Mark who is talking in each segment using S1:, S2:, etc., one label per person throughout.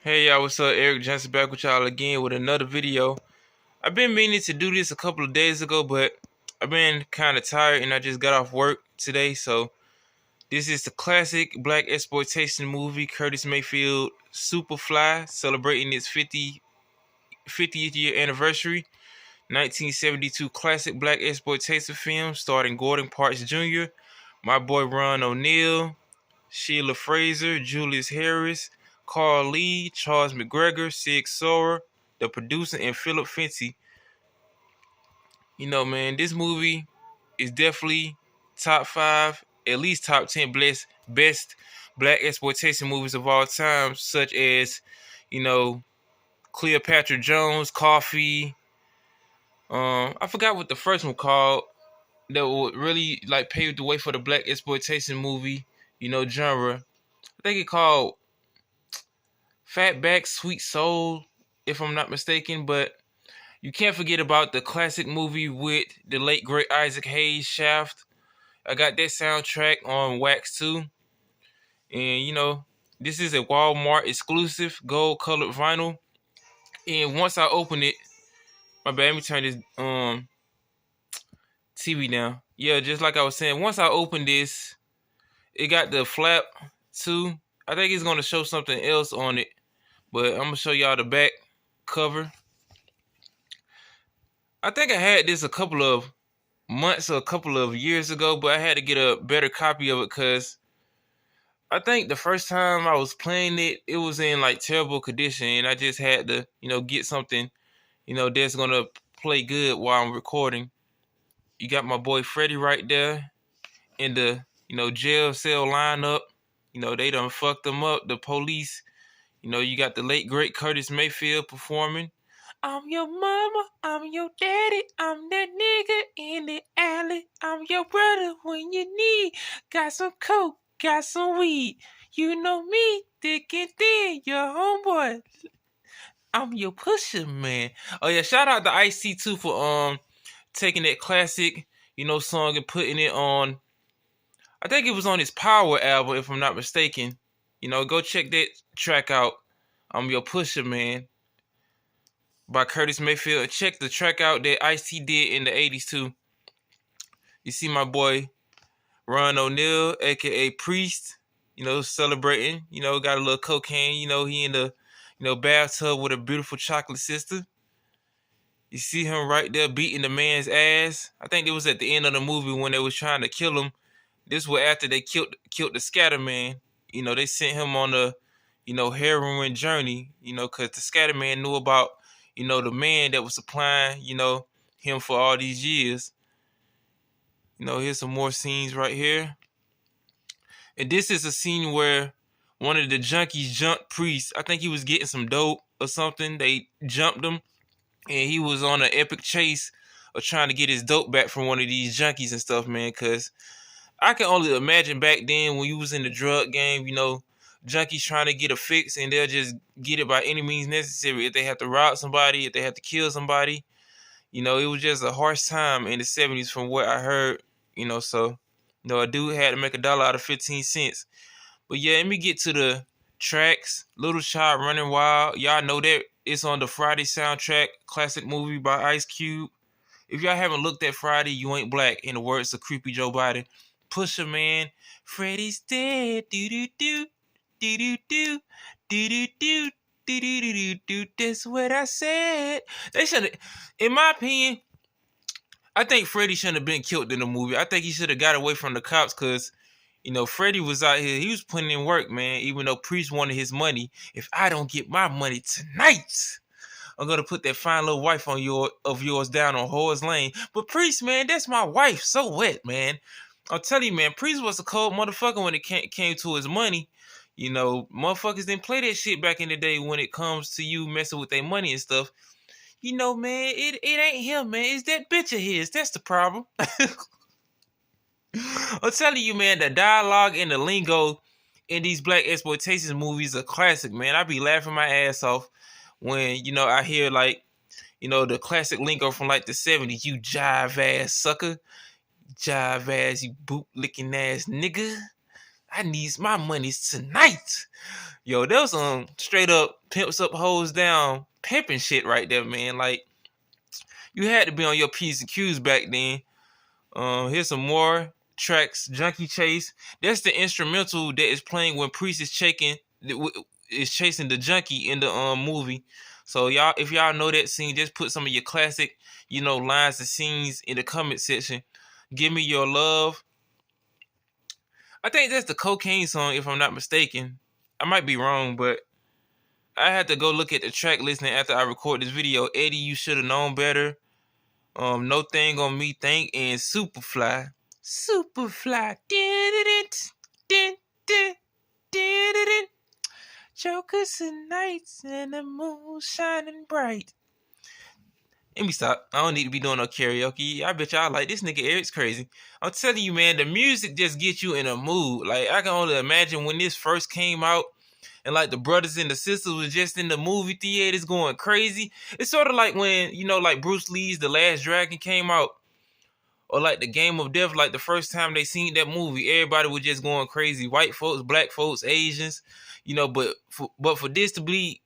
S1: Hey y'all, what's up? Eric Johnson back with y'all again with another video. I've been meaning to do this a couple of days ago, but I've been kind of tired and I just got off work today. So this is the classic black exploitation movie, Curtis Mayfield, Superfly, celebrating its 50th year anniversary. 1972 classic black exploitation film starring Gordon Parks Jr., my boy Ron O'Neal, Sheila Fraser, Julius Harris, Carl Lee, Charles McGregor, Sig Sauer, the producer, and Philip Fincy. Man, this movie is definitely top five, at least top 10 best black exploitation movies of all time, such as, you know, Cleopatra Jones, Coffee. I forgot what the first one called that would really like pave the way for the black exploitation movie, genre. I think it called Fatback Sweet Soul, if I'm not mistaken. But you can't forget about the classic movie with the late great Isaac Hayes, Shaft. I got that soundtrack on wax too. And this is a Walmart exclusive gold colored vinyl. And once I open it, my bad, let me turn this TV down. Yeah, just like I was saying, once I open this, it got the flap too. I think it's gonna show something else on it, but I'm gonna show y'all the back cover. I think I had this a couple of months or a couple of years ago, but I had to get a better copy of it because I think the first time I was playing it, it was in like terrible condition, and I just had to, get something, that's gonna play good while I'm recording. You got my boy Freddie right there in the, jail cell lineup. They done fucked them up. The police. You got the late great Curtis Mayfield performing. I'm your mama, I'm your daddy, I'm that nigga in the alley. I'm your brother when you need. Got some coke, got some weed. You know me, thick and thin, your homeboy. I'm your pusher, man. Oh yeah, shout out to Ice-T too for taking that classic, song and putting it on. I think it was on his Power album, if I'm not mistaken. Go check that track out. I'm your pusher, man, by Curtis Mayfield. Check the track out that Ice-T did in the 80s too. You see my boy Ron O'Neal, aka Priest, celebrating, got a little cocaine, he in the, bathtub with a beautiful chocolate sister. You see him right there beating the man's ass. I think it was at the end of the movie when they was trying to kill him. This was after they killed the Scatter Man. They sent him on a, heroin journey, because the Scatter Man knew about, the man that was supplying, him for all these years. Here's some more scenes right here. And this is a scene where one of the junkies jumped Priest. I think he was getting some dope or something. They jumped him, and he was on an epic chase of trying to get his dope back from one of these junkies and stuff, man, because I can only imagine back then when you was in the drug game, junkies trying to get a fix and they'll just get it by any means necessary. If they have to rob somebody, if they have to kill somebody, it was just a harsh time in the 70s from what I heard, so, a dude had to make $1 out of 15 cents. But yeah, let me get to the tracks. Little Child Running Wild. Y'all know that it's on the Friday soundtrack, classic movie by Ice Cube. If y'all haven't looked at Friday, you ain't black, in the words of Creepy Joe Biden. Pusher, man. Freddy's dead. Do-do-do. Do-do-do. Do-do-do. Do-do-do-do. That's what I said. They should, in my opinion, I think Freddy shouldn't have been killed in the movie. I think he should have got away from the cops because, Freddy was out here. He was putting in work, man, even though Priest wanted his money. If I don't get my money tonight, I'm gonna put that fine little wife of yours down on Horace Lane. But Priest, man, that's my wife. So what, man? I'll tell you, man, Priest was a cold motherfucker when it came to his money. Motherfuckers didn't play that shit back in the day when it comes to you messing with their money and stuff. Man, it ain't him, man. It's that bitch of his. That's the problem. I'm telling you, man, the dialogue and the lingo in these black exploitation movies are classic, man. I be laughing my ass off when, I hear like, the classic lingo from like the 70s. You jive ass sucker. Jive ass, you boot licking ass nigga. I needs my monies tonight. Yo, that was straight up pimps up, hoes down, pimping shit right there, man. Like you had to be on your P's and Q's back then. Here's some more tracks. Junkie Chase. That's the instrumental that is playing when Priest is chasing the junkie in the movie. So y'all, if y'all know that scene, just put some of your classic, lines and scenes in the comment section. Give Me Your Love. I think that's the Cocaine song, if I'm not mistaken. I might be wrong, but I had to go look at the track listing after I record this video. Eddie, You Should Have Known Better. No Thing on Me Think, and Superfly. Superfly. Jokers and nights and the moon shining bright. Let me stop. I don't need to be doing no karaoke. I bet y'all like this nigga Eric's crazy. I'm telling you, man, the music just gets you in a mood. Like, I can only imagine when this first came out and like the brothers and the sisters was just in the movie theaters going crazy. It's sort of like when, like Bruce Lee's The Last Dragon came out, or like the Game of Death, like the first time they seen that movie, everybody was just going crazy. White folks, black folks, Asians, but for this to be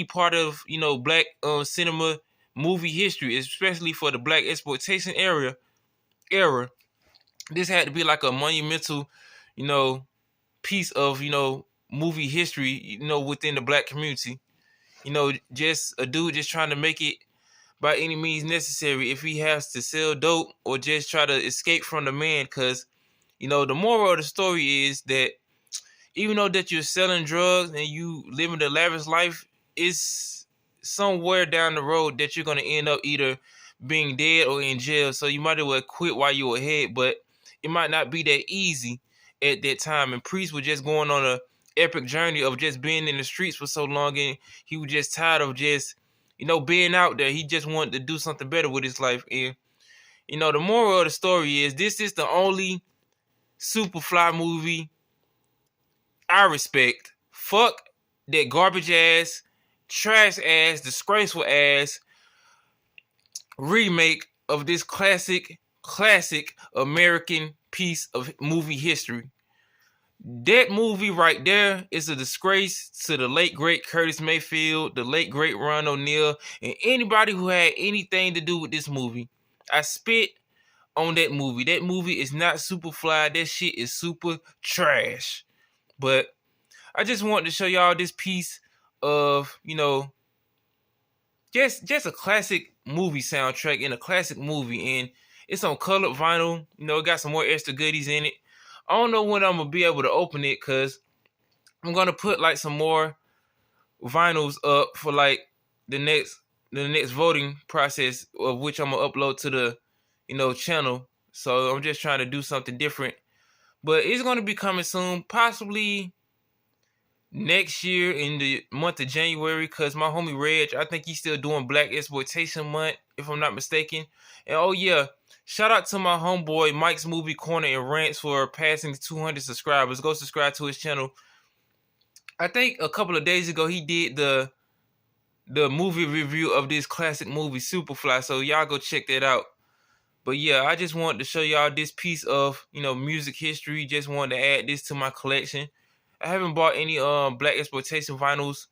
S1: part of, black cinema movie history, especially for the black exploitation era, this had to be like a monumental, piece of, movie history, within the black community. Just a dude just trying to make it by any means necessary, if he has to sell dope or just try to escape from the man. Because, the moral of the story is that even though that you're selling drugs and you living the lavish life, it's somewhere down the road that you're going to end up either being dead or in jail. So you might as well quit while you're ahead, but it might not be that easy at that time. And Priest was just going on a epic journey of just being in the streets for so long, and he was just tired of just being out there. He just wanted to do something better with his life. And the moral of the story is this is the only Superfly movie I respect. Fuck that garbage ass, trash ass, disgraceful ass remake of this classic American piece of movie history. That movie right there is a disgrace to the late great Curtis Mayfield, the late great Ron O'Neal, and anybody who had anything to do with this movie. I spit on that movie. That movie is not Superfly. That shit is super trash. But I just wanted to show y'all this piece of, just a classic movie soundtrack in a classic movie, and it's on colored vinyl. It got some more extra goodies in it. I don't know when I'm gonna be able to open it, because I'm gonna put like some more vinyls up for like the next voting process, of which I'm gonna upload to the channel. So I'm just trying to do something different, but it's gonna be coming soon, possibly next year in the month of January, because my homie Reg, I think he's still doing Black Exploitation Month, if I'm not mistaken. And oh yeah, shout out to my homeboy Mike's Movie Corner and Rants for passing 200 subscribers. Go subscribe to his channel. I think a couple of days ago he did the movie review of this classic movie Superfly, so y'all go check that out. But yeah, I just wanted to show y'all this piece of music history. Just wanted to add this to my collection. I haven't bought any Black Exploitation vinyls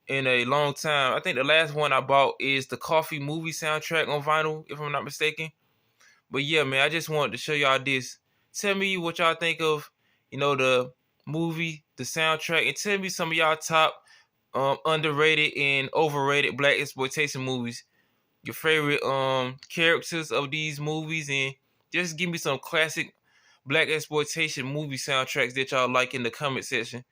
S1: in a long time. I think the last one I bought is the Coffee movie soundtrack on vinyl, if I'm not mistaken. But yeah, man, I just wanted to show y'all this. Tell me what y'all think of, the movie, the soundtrack, and tell me some of y'all top underrated and overrated Black Exploitation movies. Your favorite characters of these movies, and just give me some classic Black Exploitation movie soundtracks that y'all like in the comment section.